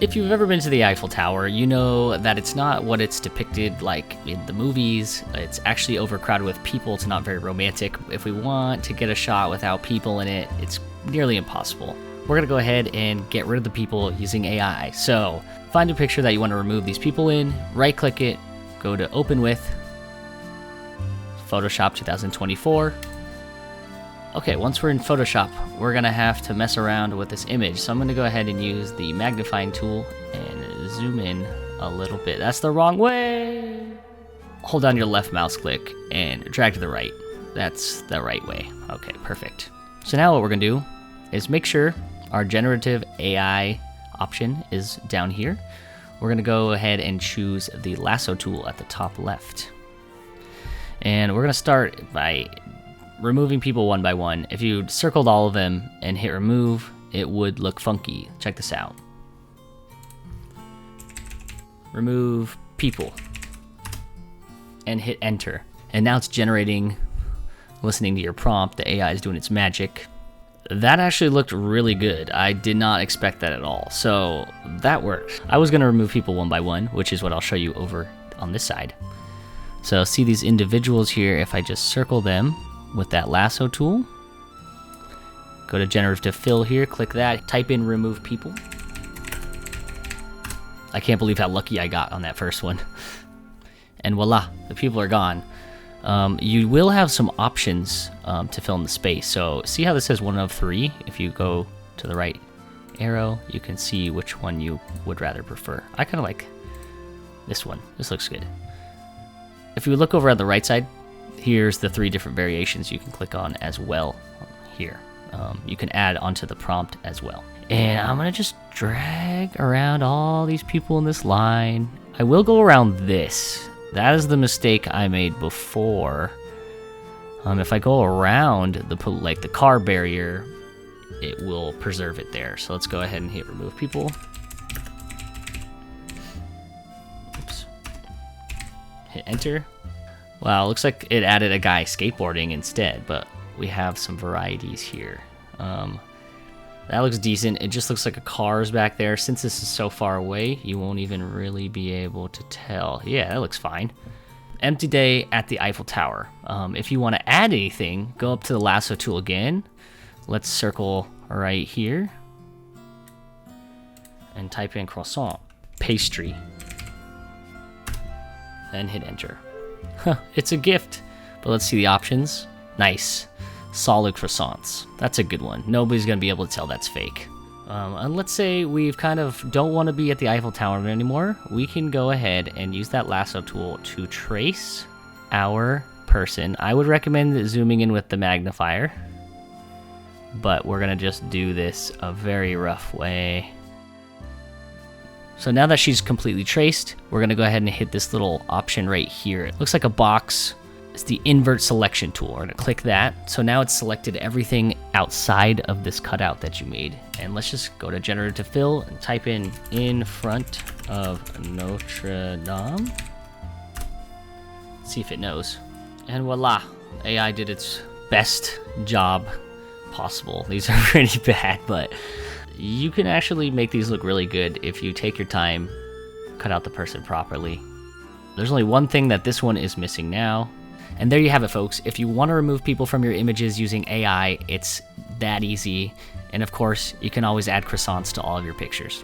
If you've ever been to the Eiffel Tower, you know that it's not what it's depicted like in the movies. It's actually overcrowded with people. It's not very romantic. If we want to get a shot without people in it, it's nearly impossible. We're going to go ahead and get rid of the people using AI. So find a picture that you want to remove these people in, right click it, go to Open With, Photoshop 2024. Okay, once we're in Photoshop, we're gonna have to mess around with this image. So I'm gonna go ahead and use the magnifying tool and zoom in a little bit. That's the wrong way. Hold down your left mouse click and drag to the right. That's the right way. Okay, perfect. So now what we're gonna do is make sure our generative AI option is down here. We're gonna go ahead and choose the lasso tool at the top left. And we're gonna start by removing people one by one. If you circled all of them and hit remove, it would look funky. Check this out. Remove people and hit enter. And now it's generating, listening to your prompt. The AI is doing its magic. That actually looked really good. I did not expect that at all. So that worked. I was gonna remove people one by one, which is what I'll show you over on this side. So see these individuals here, if I just circle them with that lasso tool, go to generative fill here, click that, type in remove people. I can't believe how lucky I got on that first one. And voila, the people are gone. You will have some options to fill in the space. So see how this says 1 of 3? If you go to the right arrow, you can see which one you would rather prefer. I kind of like this one. This looks good. If you look over at the right side, here's the 3 different variations you can click on as well here. You can add onto the prompt as well. And I'm gonna just drag around all these people in this line. I will go around this. That is the mistake I made before. If I go around the car barrier, it will preserve it there. So let's go ahead and hit remove people. Oops. Hit enter. Wow, looks like it added a guy skateboarding instead, but we have some varieties here. That looks decent. It just looks like a car's back there. Since this is so far away, you won't even really be able to tell. Yeah, that looks fine. Empty day at the Eiffel Tower. If you want to add anything, go up to the lasso tool again. Let's circle right here and type in croissant, pastry, and hit enter. It's a gift, but let's see the options. Nice. Solid croissants. That's a good one. Nobody's going to be able to tell that's fake. And let's say we've kind of don't want to be at the Eiffel Tower anymore. We can go ahead and use that lasso tool to trace our person. I would recommend zooming in with the magnifier, but we're going to just do this a very rough way. So now that she's completely traced, we're gonna go ahead and hit this little option right here. It looks like a box. It's the invert selection tool. We're gonna click that. So now it's selected everything outside of this cutout that you made. And let's just go to generative fill and type in front of Notre Dame. See if it knows. And voila, AI did its best job possible. These are pretty bad, but you can actually make these look really good if you take your time, cut out the person properly. There's only one thing that this one is missing now. And there you have it, folks. If you want to remove people from your images using AI, it's that easy. And of course, you can always add croissants to all of your pictures.